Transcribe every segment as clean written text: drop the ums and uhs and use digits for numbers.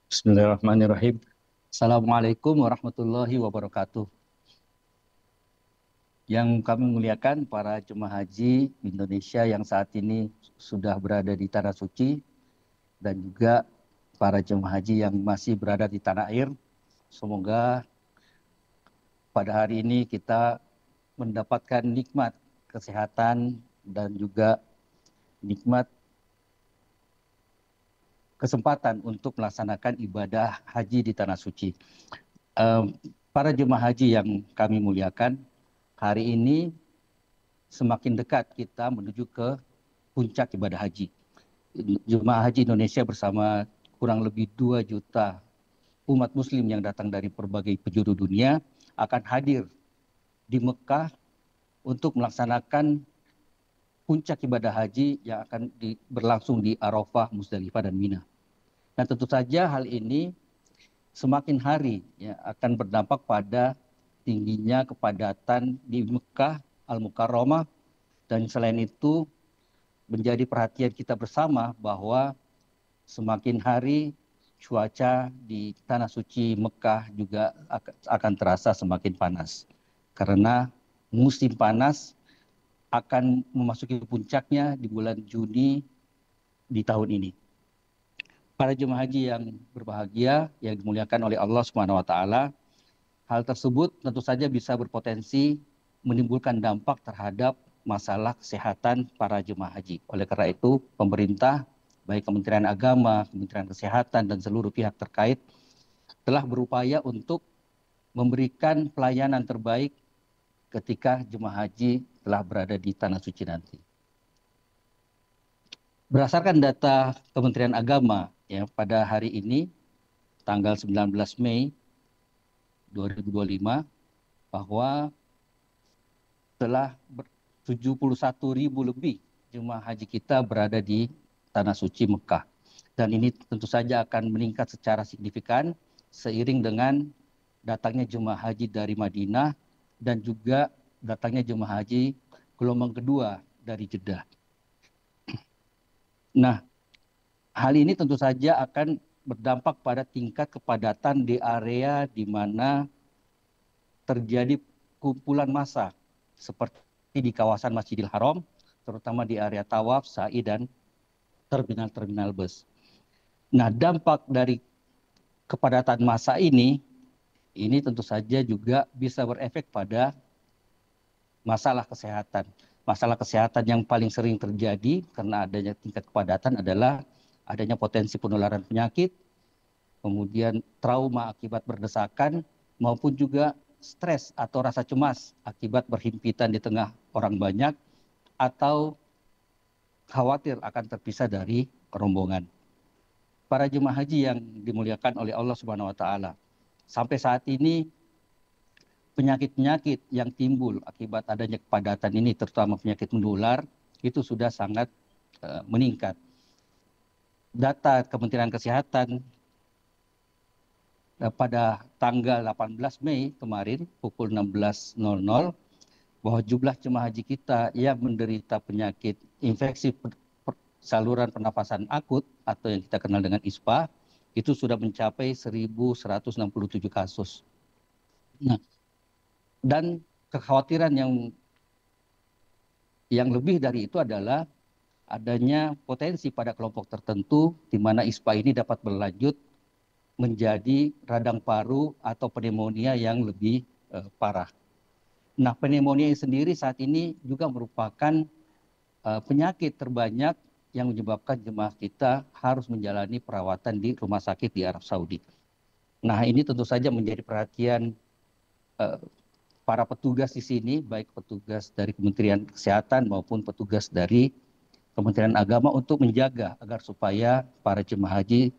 Bismillahirrahmanirrahim. Assalamualaikum warahmatullahi wabarakatuh. Yang kami muliakan para jemaah haji Indonesia yang saat ini sudah berada di Tanah Suci dan juga para jemaah haji yang masih berada di tanah air. Semoga pada hari ini kita mendapatkan nikmat kesehatan dan juga nikmat kesempatan untuk melaksanakan ibadah haji di Tanah Suci. Para jemaah haji yang kami muliakan, hari ini semakin dekat kita menuju ke puncak ibadah haji. Jemaah haji Indonesia bersama kurang lebih 2 juta umat muslim yang datang dari berbagai penjuru dunia akan hadir di Mekah untuk melaksanakan puncak ibadah haji yang akan berlangsung di Arafah, Musdalifah, dan Mina. Nah, tentu saja hal ini semakin hari akan berdampak pada tingginya kepadatan di Mekah Al-Mukarramah, dan selain itu menjadi perhatian kita bersama bahwa semakin hari cuaca di Tanah Suci Mekah juga akan terasa semakin panas. Karena musim panas akan memasuki puncaknya di bulan Juni di tahun ini. Para jemaah haji yang berbahagia, yang dimuliakan oleh Allah Subhanahu wa Ta'ala, hal tersebut tentu saja bisa berpotensi menimbulkan dampak terhadap masalah kesehatan para jemaah haji. Oleh karena itu, pemerintah, baik Kementerian Agama, Kementerian Kesehatan, dan seluruh pihak terkait telah berupaya untuk memberikan pelayanan terbaik ketika jemaah haji telah berada di Tanah Suci nanti. Berdasarkan data Kementerian Agama, pada hari ini, tanggal 19 Mei 2025, bahwa telah 71.000 lebih jemaah haji kita berada di Tanah Suci Mekah. Dan ini tentu saja akan meningkat secara signifikan seiring dengan datangnya jemaah haji dari Madinah dan juga datangnya jemaah haji gelombang kedua dari Jeddah. Nah, hal ini tentu saja akan berdampak pada tingkat kepadatan di area di mana terjadi kumpulan massa seperti di kawasan Masjidil Haram, terutama di area tawaf, sa'i, dan terminal-terminal bus. Nah, dampak dari kepadatan massa ini tentu saja juga bisa berefek pada masalah kesehatan. Masalah kesehatan yang paling sering terjadi karena adanya tingkat kepadatan adalah adanya potensi penularan penyakit, kemudian trauma akibat berdesakan, maupun juga stres atau rasa cemas akibat berhimpitan di tengah orang banyak, atau khawatir akan terpisah dari rombongan. Para jemaah haji yang dimuliakan oleh Allah Subhanahu wa Ta'ala, sampai saat ini penyakit-penyakit yang timbul akibat adanya kepadatan ini, terutama penyakit menular, itu sudah sangat meningkat. Data Kementerian Kesehatan pada tanggal 18 Mei kemarin pukul 16.00 bahwa jumlah jemaah haji kita yang menderita penyakit infeksi saluran pernafasan akut atau yang kita kenal dengan ISPA itu sudah mencapai 1.167 kasus. Nah, dan kekhawatiran yang lebih dari itu adalah adanya potensi pada kelompok tertentu di mana ISPA ini dapat berlanjut menjadi radang paru atau pneumonia yang lebih parah. Nah, pneumonia sendiri saat ini juga merupakan penyakit terbanyak yang menyebabkan jemaah kita harus menjalani perawatan di rumah sakit di Arab Saudi. Nah, ini tentu saja menjadi perhatian para petugas di sini, baik petugas dari Kementerian Kesehatan maupun petugas dari Kementerian Agama untuk menjaga agar supaya para jemaah haji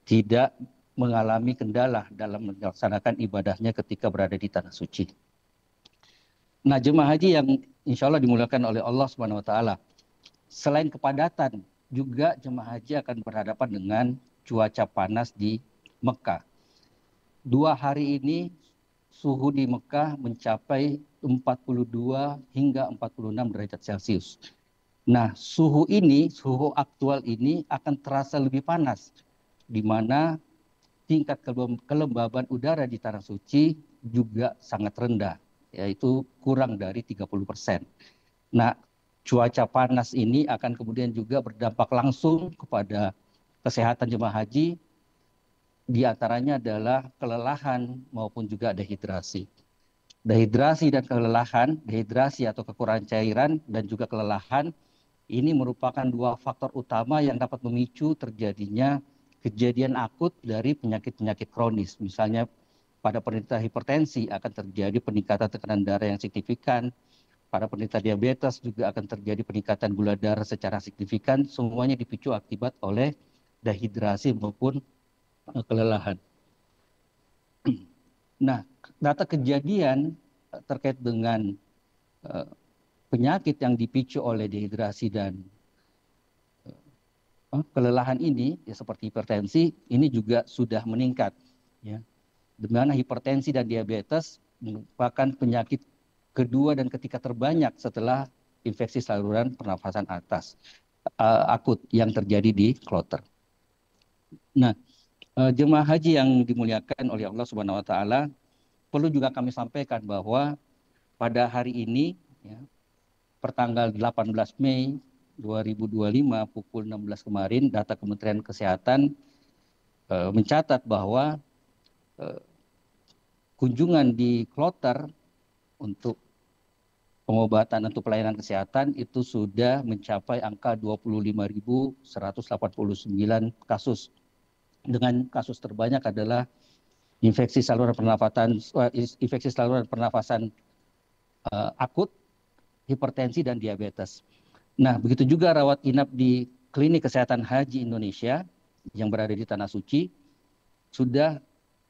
tidak mengalami kendala dalam melaksanakan ibadahnya ketika berada di Tanah Suci. Nah, jemaah haji insya Allah dimuliakan oleh Allah Subhanahu wa taala. Selain kepadatan, juga jemaah haji akan berhadapan dengan cuaca panas di Mekah. 2 hari ini suhu di Mekah mencapai 42 hingga 46 derajat Celcius. Nah, suhu aktual ini akan terasa lebih panas, di mana tingkat kelembaban udara di Tanah Suci juga sangat rendah, yaitu kurang dari 30%. Nah, cuaca panas ini akan kemudian juga berdampak langsung kepada kesehatan jemaah haji, di antaranya adalah kelelahan maupun juga dehidrasi. Dehidrasi dan kelelahan, dehidrasi atau kekurangan cairan dan juga kelelahan, ini merupakan 2 faktor utama yang dapat memicu terjadinya kejadian akut dari penyakit-penyakit kronis. Misalnya pada penderita hipertensi akan terjadi peningkatan tekanan darah yang signifikan, pada penderita diabetes juga akan terjadi peningkatan gula darah secara signifikan, semuanya dipicu akibat oleh dehidrasi maupun kelelahan. Nah, data kejadian terkait dengan penyakit yang dipicu oleh dehidrasi dan kelelahan ini, ya seperti hipertensi, ini juga sudah meningkat. Ya. Di mana hipertensi dan diabetes merupakan penyakit kedua dan ketiga terbanyak setelah infeksi saluran pernafasan atas akut yang terjadi di kloter. Nah, jemaah haji yang dimuliakan oleh Allah Subhanahu wa taala, perlu juga kami sampaikan bahwa pada hari ini ya, pertanggal 18 Mei 2025 pukul 16 kemarin, data Kementerian Kesehatan mencatat bahwa kunjungan di kloter untuk pengobatan untuk pelayanan kesehatan itu sudah mencapai angka 25.189 kasus. Dengan kasus terbanyak adalah infeksi saluran pernafasan akut, hipertensi dan diabetes. Nah, begitu juga rawat inap di Klinik Kesehatan Haji Indonesia yang berada di Tanah Suci, sudah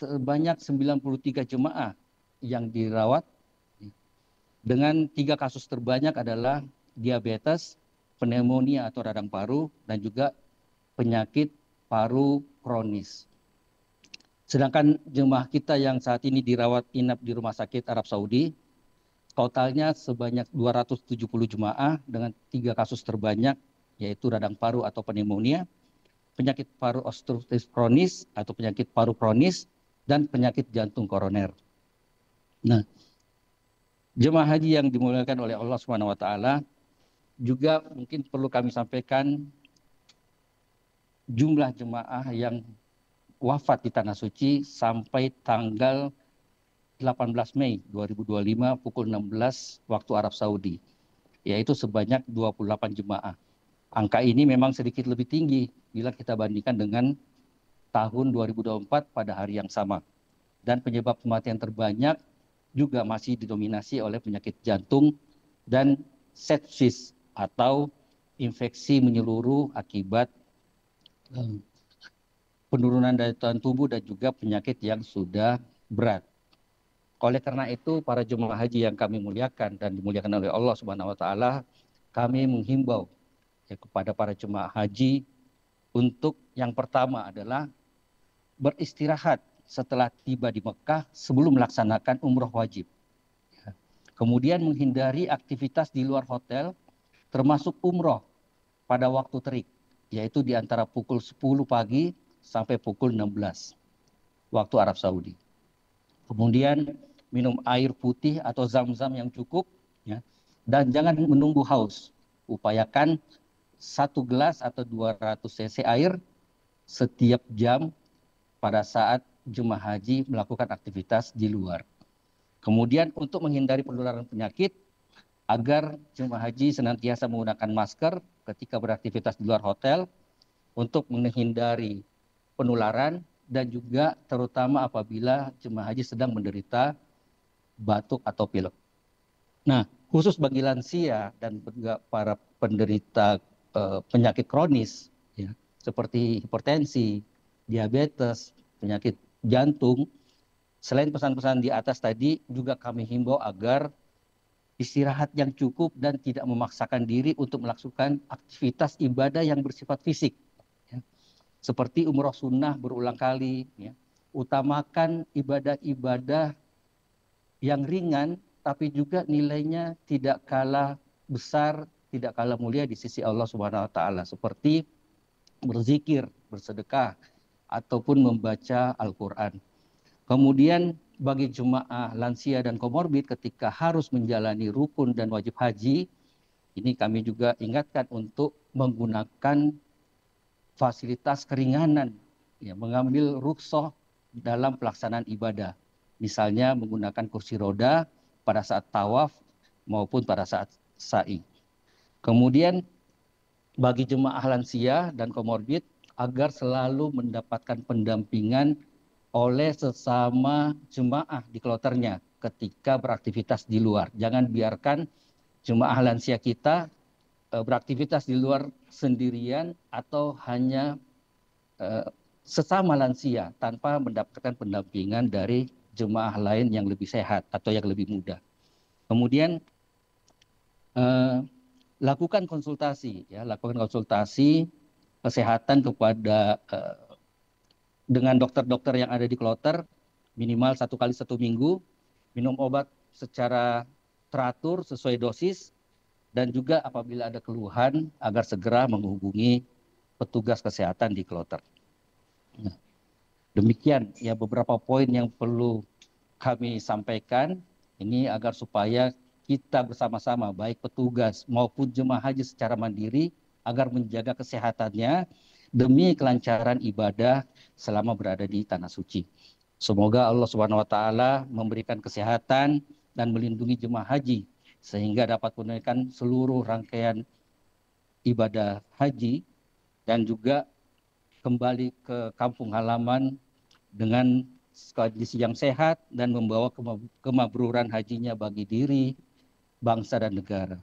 terbanyak 93 jemaah yang dirawat, dengan 3 kasus terbanyak adalah diabetes, pneumonia atau radang paru, dan juga penyakit paru kronis. Sedangkan jemaah kita yang saat ini dirawat inap di Rumah Sakit Arab Saudi, totalnya sebanyak 270 jemaah dengan 3 kasus terbanyak, yaitu radang paru atau pneumonia, penyakit paru obstruktif kronis atau penyakit paru kronis, dan penyakit jantung koroner. Nah, jemaah haji yang dimuliakan oleh Allah Subhanahu wa taala, juga mungkin perlu kami sampaikan jumlah jemaah yang wafat di Tanah Suci sampai tanggal 18 Mei 2025 pukul 16 waktu Arab Saudi, yaitu sebanyak 28 jemaah. Angka ini memang sedikit lebih tinggi bila kita bandingkan dengan tahun 2024 pada hari yang sama. Dan penyebab kematian terbanyak juga masih didominasi oleh penyakit jantung dan sepsis atau infeksi menyeluruh akibat penurunan daya tahan tubuh dan juga penyakit yang sudah berat. Oleh karena itu, para jemaah haji yang kami muliakan dan dimuliakan oleh Allah Subhanahu wa taala, kami menghimbau kepada para jemaah haji untuk yang pertama adalah beristirahat setelah tiba di Mekah sebelum melaksanakan umroh wajib. Kemudian menghindari aktivitas di luar hotel, termasuk umroh pada waktu terik, yaitu di antara pukul 10 pagi sampai pukul 16 waktu Arab Saudi. Kemudian minum air putih atau zam-zam yang cukup, ya, dan jangan menunggu haus. Upayakan 1 gelas atau 200 cc air setiap jam pada saat jemaah haji melakukan aktivitas di luar. Kemudian untuk menghindari penularan penyakit, agar jemaah haji senantiasa menggunakan masker ketika beraktivitas di luar hotel untuk menghindari penularan, dan juga terutama apabila jemaah haji sedang menderita batuk atau pilek. Nah, khusus bagi lansia dan juga para penderita penyakit kronis, ya, seperti hipertensi, diabetes, penyakit jantung, selain pesan-pesan di atas tadi, juga kami himbau agar istirahat yang cukup dan tidak memaksakan diri untuk melakukan aktivitas ibadah yang bersifat fisik. Ya. Seperti umroh sunnah berulang kali. Ya. Utamakan ibadah-ibadah yang ringan, tapi juga nilainya tidak kalah besar, tidak kalah mulia di sisi Allah Subhanahu wa taala, seperti berzikir, bersedekah, ataupun membaca Al-Qur'an. Kemudian bagi jemaah lansia dan komorbid ketika harus menjalani rukun dan wajib haji, ini kami juga ingatkan untuk menggunakan fasilitas keringanan, ya, mengambil rukhsah dalam pelaksanaan ibadah. Misalnya menggunakan kursi roda pada saat tawaf maupun pada saat sa'i. Kemudian bagi jemaah lansia dan komorbid agar selalu mendapatkan pendampingan oleh sesama jemaah di kloternya ketika beraktivitas di luar. Jangan biarkan jemaah lansia kita beraktivitas di luar sendirian atau hanya sesama lansia tanpa mendapatkan pendampingan dari jemaah lain yang lebih sehat atau yang lebih muda. Kemudian lakukan konsultasi, ya, lakukan konsultasi kesehatan kepada dengan dokter-dokter yang ada di kloter minimal 1 kali 1 minggu, minum obat secara teratur sesuai dosis, dan juga apabila ada keluhan agar segera menghubungi petugas kesehatan di kloter. Nah, demikian ya beberapa poin yang perlu kami sampaikan ini agar supaya kita bersama-sama baik petugas maupun jemaah haji secara mandiri agar menjaga kesehatannya demi kelancaran ibadah selama berada di tanah suci. Semoga Allah Subhanahu wa taala memberikan kesehatan dan melindungi jemaah haji sehingga dapat menunaikan seluruh rangkaian ibadah haji dan juga kembali ke kampung halaman dengan kondisi yang sehat dan membawa kemakburan hajinya bagi diri, bangsa dan negara.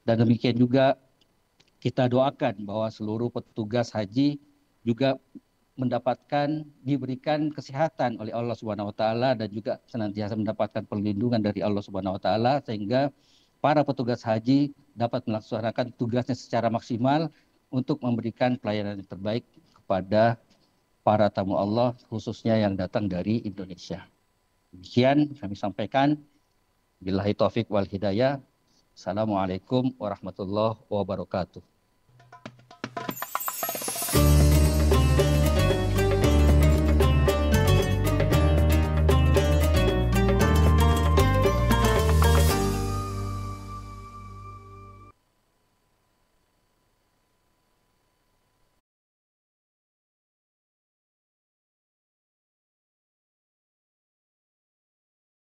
Dan demikian juga kita doakan bahwa seluruh petugas haji juga diberikan kesehatan oleh Allah Subhanahu wa taala dan juga senantiasa mendapatkan perlindungan dari Allah Subhanahu wa taala sehingga para petugas haji dapat melaksanakan tugasnya secara maksimal untuk memberikan pelayanan yang terbaik kepada para tamu Allah khususnya yang datang dari Indonesia. Demikian kami sampaikan. Billahi taufik wal hidayah. Assalamualaikum warahmatullahi wabarakatuh.